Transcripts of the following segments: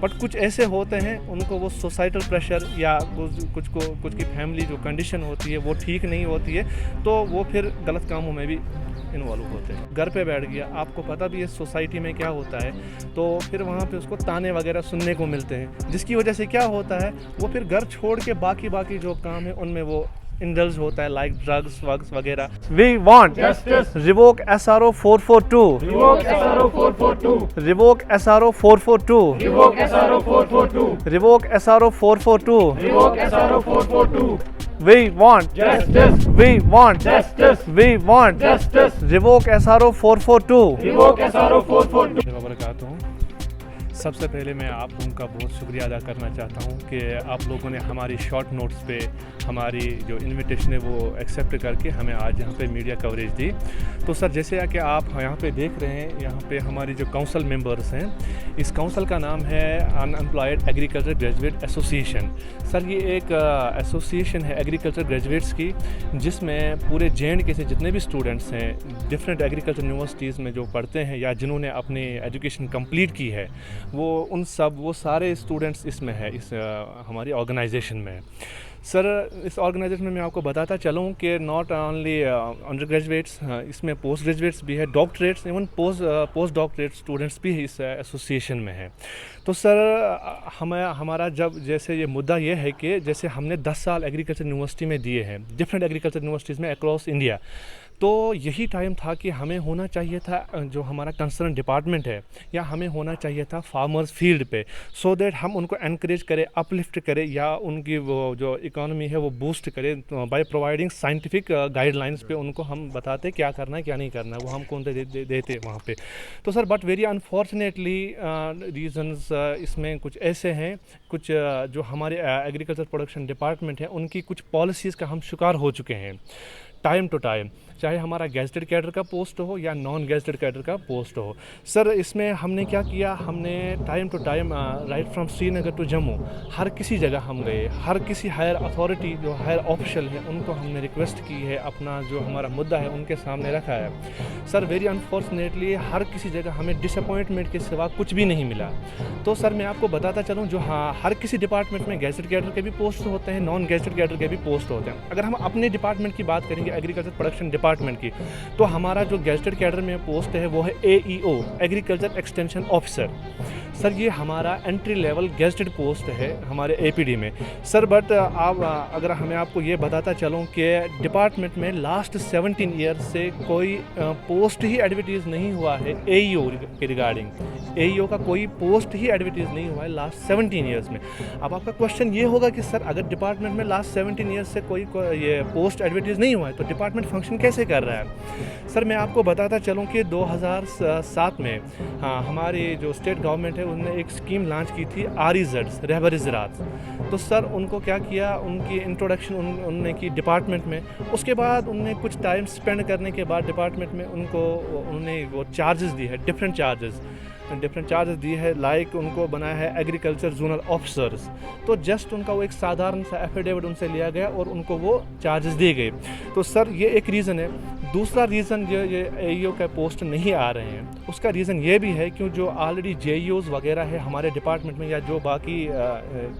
But कुछ ऐसे होते हैं उनको वो सोसाइटल प्रेशर या कुछ की फैमिली जो कंडीशन होती है वो ठीक नहीं होती है, तो वो फिर गलत कामों में भी इन्वॉल्व होते हैं। घर पे बैठ गया, आपको पता भी है सोसाइटी में क्या होता है, तो फिर वहाँ पे उसको ताने वगैरह सुनने को मिलते हैं, जिसकी वजह से क्या होता है वो फिर घर छोड़ के बाकी जो काम है उनमें वो इंडल्ज होता है, लाइक ड्रग्स वग्स वगैरह। We want Justice. Revoke SRO 442, Revoke SRO 442. Revoke SRO 442, Revoke SRO 442. Revoke SRO 442। Revoke SRO 442. We want Justice. we want Justice. we want Justice. Revoke SRO 442। Revoke SRO 442. वबरकातुहू। सबसे पहले मैं आप उनका बहुत शुक्रिया अदा करना चाहता हूँ कि आप लोगों ने हमारी शॉर्ट नोट्स पे हमारी जो इनविटेशन है वो एक्सेप्ट करके हमें आज यहाँ पे मीडिया कवरेज दी। तो सर, जैसे कि आप यहाँ पे देख रहे हैं, यहाँ पे हमारी जो काउंसिल मेंबर्स हैं, इस काउंसिल का नाम है unemployed agriculture graduate association. Sir, ये एक एसोसिएशन है एग्रीकल्चर ग्रेजुएट्स की, जिसमें पूरे JNK से जितने भी स्टूडेंट्स हैं डिफरेंट एग्रीकल्चर यूनिवर्सिटीज़ में जो पढ़ते हैं या जिन्होंने अपनी एजुकेशन कंप्लीट की है, वो सारे स्टूडेंट्स इसमें है, इस हमारी ऑर्गेनाइजेशन में है। सर, इस ऑर्गेनाइजेशन में मैं आपको बताता चलूँ कि नॉट ओनली अंडर ग्रेजुएट्स, इसमें पोस्ट ग्रेजुएट्स भी है, doctorates, even post doctorate students भी इस एसोसिएशन में है। तो सर, हमारा जब जैसे ये मुद्दा ये है कि जैसे हमने 10 साल एग्रीकल्चर यूनिवर्सिटी में दिए हैं, डिफरेंट एग्रीकल्चर यूनिवर्सिटीज़ में अक्रॉस इंडिया, तो यही टाइम था कि हमें होना चाहिए था जो हमारा कंसर्न डिपार्टमेंट है, या हमें होना चाहिए था फार्मर्स फील्ड पे, सो दैट हम उनको एनकरेज करें, अपलिफ्ट करें, या उनकी वो जो इकोनॉमी है वो बूस्ट करें बाय प्रोवाइडिंग साइंटिफिक गाइडलाइंस पे उनको हम बताते क्या करना है क्या नहीं करना है, वो हमको देते वहाँ पे। तो sir, but very unfortunately reasons इसमें कुछ ऐसे हैं, कुछ जो हमारे एग्रीकल्चर प्रोडक्शन डिपार्टमेंट है उनकी कुछ पॉलिसीज़ का हम शिकार हो चुके हैं टाइम टू टाइम, चाहे हमारा गेजेटेड कैडर का पोस्ट हो या नॉन गेजेटेड कैडर का पोस्ट हो। सर, इसमें हमने क्या किया, हमने time to time right from Srinagar to Jammu हर किसी जगह हम गए, हर किसी हायर अथॉरिटी जो हायर ऑफिशियल है उनको हमने रिक्वेस्ट की है, अपना जो हमारा मुद्दा है उनके सामने रखा है। सर, वेरी अनफॉर्चुनेटली हर किसी जगह हमें डिसअपॉइंटमेंट के सिवा कुछ भी नहीं मिला। तो सर, मैं आपको बताता चलूँ, जो हर किसी डिपार्टमेंट में गेजेटेड कैडर के भी पोस्ट होते हैं, नॉन गेजेटेड कैडर के भी पोस्ट होते हैं। अगर हम अपने डिपार्टमेंट की बात करेंगे, एग्रीकल्चर प्रोडक्शन डिपार्टमेंट की, तो हमारा जो गेजेटेड कैडर में पोस्ट है वो है AEO, agriculture extension officer. Sir, ये हमारा एंट्री लेवल गेजेटेड पोस्ट है हमारे APD में। सर, बट अगर हमें आपको ये बताता चलूँ कि डिपार्टमेंट में लास्ट 17 ईयर से कोई पोस्ट ही एडवर्टीज़ नहीं हुआ है AEO के रिगार्डिंग। AEO का कोई पोस्ट ही एडवर्टीज़ नहीं हुआ है लास्ट 17 ईयर्स में। अब आपका क्वेश्चन ये होगा कि सर, अगर डिपार्टमेंट में लास्ट 17 ईयर्स से कोई ये पोस्ट एडवर्टीज़ नहीं हुआ है तो डिपार्टमेंट फंक्शन कैसे कर रहा है? सर, मैं आपको बताता चलूँ कि 2007 में हमारी जो स्टेट गवर्नमेंट है उन्होंने एक स्कीम लॉन्च की थी, REZs, रहबरी ज़राअत। तो सर, उनको क्या किया, उनकी इंट्रोडक्शन उन्होंने की डिपार्टमेंट में। उसके बाद उन्होंने कुछ टाइम स्पेंड करने के बाद डिपार्टमेंट में उन्होंने वो चार्जेस दी है, डिफरेंट चार्जेस दी है, लाइक उनको बनाया है एग्रीकल्चर जोनल ऑफिसर्स। तो जस्ट उनका वो एक साधारण सा एफिडेविट उनसे लिया गया और उनको वो चार्जेस दिए गए। तो सर, ये एक रीज़न है। दूसरा रीज़न जो ये AEO का पोस्ट नहीं आ रहे हैं, उसका रीज़न ये भी है क्यों जो ऑलरेडी JEOs वगैरह है हमारे डिपार्टमेंट में, या जो बाकी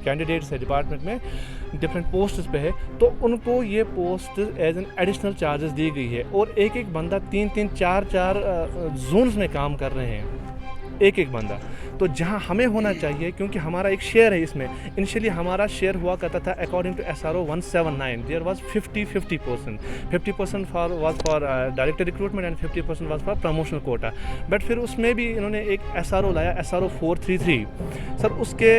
कैंडिडेट्स है डिपार्टमेंट में डिफरेंट पोस्ट्स पे है, तो उनको ये post as an additional charges दी गई है। और एक बंदा 3-3, 4-4 जोन्स में काम कर रहे हैं, एक बंदा। तो जहां हमें होना चाहिए, क्योंकि हमारा एक शेयर है इसमें, इनिशियली हमारा शेयर हुआ करता था according to SRO 179, there was 50% was for direct recruitment and 50% was for promotional quota. But फिर उसमें भी इन्होंने एक SRO लाया, SRO 433। सर, उसके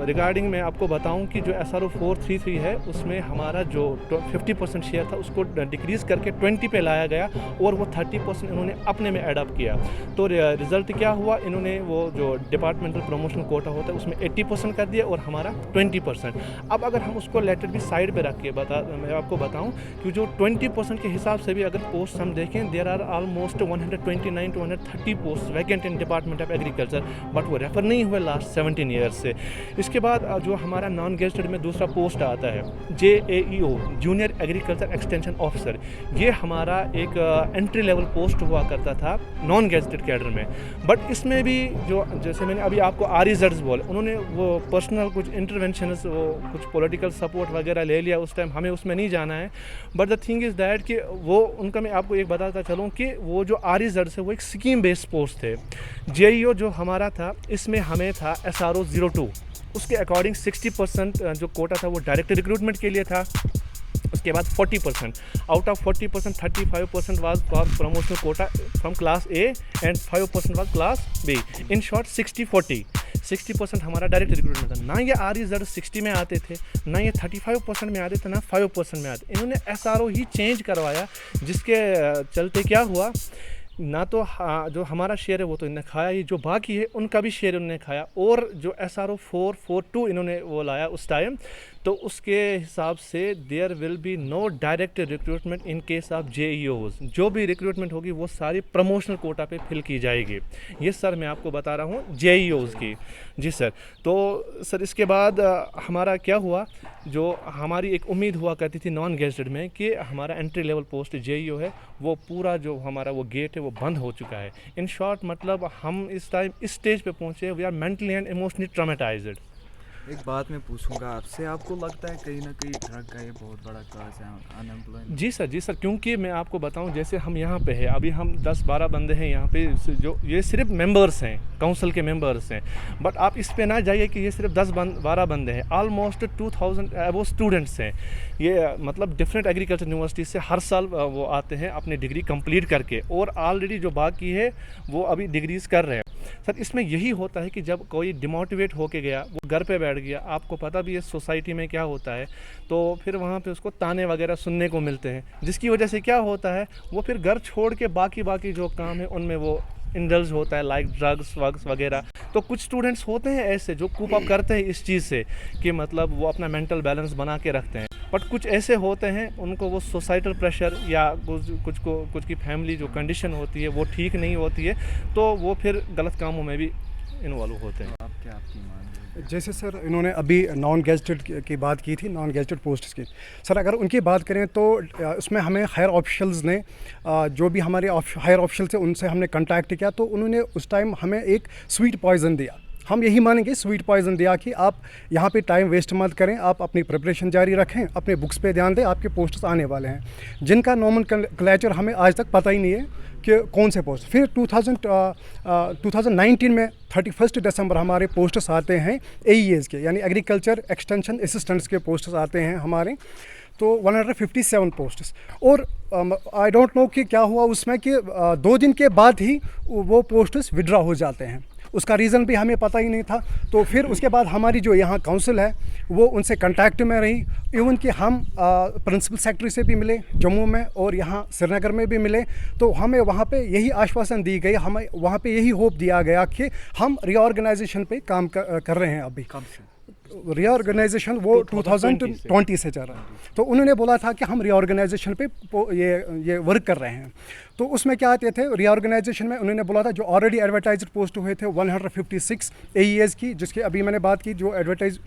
रिगार्डिंग मैं आपको बताऊं कि जो SRO 433 है उसमें हमारा जो 50% शेयर था उसको डिक्रीज़ करके 20 पे लाया गया, और वो 30% इन्होंने अपने में एडअप किया। तो रिज़ल्ट क्या हुआ, इन्होंने वो जो डिपार्टमेंटल प्रमोशनल कोटा होता है उसमें 80% कर दिया और हमारा 20%। अब अगर हम उसको लेटर भी साइड पे रख के मैं आपको बताऊं कि जो 20% के हिसाब से भी अगर पोस्ट हम देखें, there are almost 129 to 130 post vacant in department of agriculture, but वो रेफर नहीं हुए लास्ट लास्ट 17 ईयर्स से। इसके बाद जो हमारा नॉन गेजेटेड में दूसरा पोस्ट आता है JAEO, junior agriculture extension officer. ये हमारा एक एंट्री लेवल पोस्ट हुआ करता था नॉन गेजेटेड कैडर में। बट इसमें भी जो जैसे मैंने अभी आपको REZs बोले, उन्होंने वो पर्सनल कुछ इंटरवेंशंस, वो कुछ पॉलिटिकल सपोर्ट वगैरह ले लिया उस टाइम, हमें उसमें नहीं जाना है। But the thing is that कि वो उनका मैं आपको एक बताता चलूँ कि वो जो REZs है वो एक स्कीम बेस्ड पोस्ट थे। JEO जो हमारा था, इसमें हमें था SRO 02, उसके अकॉर्डिंग 60% जो कोटा था वो डायरेक्ट रिक्रूटमेंट के लिए था। उसके बाद 40%, out of 40% 35% was for promotional quota from class A and 5% was class B। In short 60% हमारा डायरेक्ट रिक्रूटमेंट था। ना ये REZ 60 में आते थे, ना ये 35% में आते थे, ना 5% में आते। इन्होंने SRO ही चेंज करवाया, जिसके चलते क्या हुआ, ना तो जो हमारा शेयर है वो तो इन्होंने खाया ही, जो बाकी है उनका भी शेयर उन्होंने खाया। और जो SRO 442 इन्होंने वो लाया उस टाइम, तो उसके हिसाब से there will be no direct recruitment in case of JEOs। जो भी रिक्रूटमेंट होगी वो सारी प्रमोशनल कोटा पे फिल की जाएगी। ये सर मैं आपको बता रहा हूँ JEOs की। जी सर। तो सर इसके बाद हमारा क्या हुआ, जो हमारी एक उम्मीद हुआ करती थी नॉन गेजेटेड में कि हमारा एंट्री लेवल पोस्ट JEO है, वो पूरा जो हमारा वो गेट है वो बंद हो चुका है। इन शॉर्ट मतलब हम इस टाइम इस स्टेज पे पहुँचे, we are mentally and emotionally traumatised. एक बात मैं पूछूंगा आपसे, आपको लगता है कहीं ना कहीं ड्रग का ये बहुत बड़ा काज है अनएम्प्लॉयमेंट? जी सर, क्योंकि मैं आपको बताऊं, जैसे हम यहाँ पे हैं, अभी हम 10-12 बंदे हैं यहाँ पे, जो ये सिर्फ मेंबर्स हैं, काउंसिल के मेंबर्स हैं। बट आप इस पे ना जाइए कि ये सिर्फ 10-12 बंदे हैं, ऑलमोस्ट 2000 वो स्टूडेंट्स हैं। ये मतलब डिफरेंट एग्रीकल्चर यूनिवर्सिटी से हर साल वो आते हैं अपनी डिग्री कंप्लीट करके, और ऑलरेडी जो बाकी है वो अभी डिग्रीज़ कर रहे हैं। सर इसमें यही होता है कि जब कोई डिमोटिवेट होके गया, वो घर पे बैठ गया, आपको पता भी है सोसाइटी में क्या होता है, तो फिर वहाँ पे उसको ताने वगैरह सुनने को मिलते हैं, जिसकी वजह से क्या होता है, वो फिर घर छोड़ के बाकी जो काम है उनमें वो इंडल्ज होता है, लाइक ड्रग्स वगैरह। तो कुछ स्टूडेंट्स होते हैं ऐसे जो कूप अप करते हैं इस चीज़ से कि मतलब वो अपना मेंटल बैलेंस बना के रखते हैं। बट कुछ ऐसे होते हैं उनको वो सोसाइटल प्रेशर या कुछ की फैमिली जो कंडीशन होती है वो ठीक नहीं होती है, तो वो फिर गलत कामों में भी इन्वॉल्व होते हैं। आपकी मान जैसे सर इन्होंने अभी नॉन गेजेटेड की बात की थी, नॉन गेजेटेड पोस्ट्स की। सर अगर उनकी बात करें तो उसमें हमें हायर ऑफिशियल्स ने जो भी हमारे हायर ऑफिशियल्स हैं उनसे हमने कांटेक्ट किया, तो उन्होंने उस टाइम हमें एक स्वीट पॉइजन दिया। हम यही मानेंगे स्वीट पॉइजन दिया कि आप यहाँ पे टाइम वेस्ट मत करें, आप अपनी प्रिपरेशन जारी रखें, अपने बुक्स पे ध्यान दें, आपके पोस्ट्स आने वाले हैं, जिनका नॉमेनक्लेचर हमें आज तक पता ही नहीं है कि कौन से पोस्ट। फिर 2019 में 31 दिसंबर हमारे पोस्ट्स आते हैं AEAs के, यानी एग्रीकल्चर एक्सटेंशन असिस्टेंट्स के पोस्ट्स आते हैं हमारे, तो 157 पोस्ट्स। और आई डोंट नो कि क्या हुआ उसमें कि 2 दिन के बाद ही वो पोस्ट्स विड्रॉ हो जाते हैं। उसका रीज़न भी हमें पता ही नहीं था। तो फिर उसके बाद हमारी जो यहाँ काउंसिल है वो उनसे कांटेक्ट में रही, इवन कि हम प्रिंसिपल सेक्रेटरी से भी मिले जम्मू में, और यहाँ श्रीनगर में भी मिले। तो हमें वहाँ पे यही आश्वासन दी गई, हमें वहाँ पे यही होप दिया गया कि हम रीऑर्गेनाइजेशन पे काम कर रहे हैं। अभी कब से रीऑर्गेनाइजेशन वो 2020 से चल रहा है। तो उन्होंने बोला था कि हम रीऑर्गेनाइजेशन पे ये वर्क कर रहे हैं। तो उसमें क्या आते थे रीऑर्गेनाइजेशन में, उन्होंने बोला था जो ऑलरेडी एडवर्टाइज्ड पोस्ट हुए थे 156 AEAs की, जिसकी अभी मैंने बात की, जो एडवर्टीज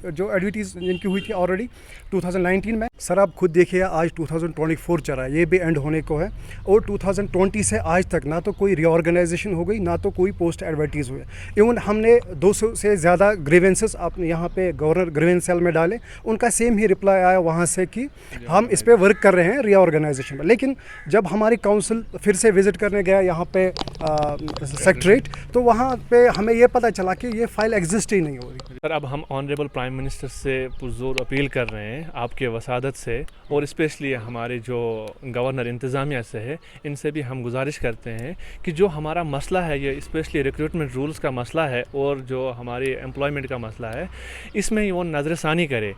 जिनकी हुई थी ऑलरेडी 2019 में। सर आप खुद देखिए आज 2024 चल रहा है, ये भी एंड होने को है, और 2020 से आज तक ना तो कोई रीऑर्गेनाइजेशन हो गई, ना तो कोई पोस्ट एडवर्टीज़ हुए। इवन हमने 200 से ज़्यादा ग्रीवेंसेस अपने यहाँ पे गवर्नर ग्रीवेंस सेल में डाले, उनका सेम ही रिप्लाई आया वहाँ से कि हम इस पर वर्क कर रहे हैं रीऑर्गेनाइजेशन में। लेकिन जब हमारी काउंसिल फिर से विज़िट करने गया यहाँ पे सेक्रेटरीट, तो वहाँ पे हमें ये पता चला कि ये फाइल एग्जिस्ट ही नहीं हो रही। सर अब हम ऑनरेबल प्राइम मिनिस्टर से पुरजोर अपील कर रहे हैं आपके वसादत से, और स्पेशली हमारे जो गवर्नर इंतज़ामिया से है, इनसे भी हम गुजारिश करते हैं कि जो हमारा मसला है, ये स्पेशली रिक्रूटमेंट रूल्स का मसला है और जो हमारी एम्प्लॉयमेंट का मसला है, इसमें वो नज़रसानी करे।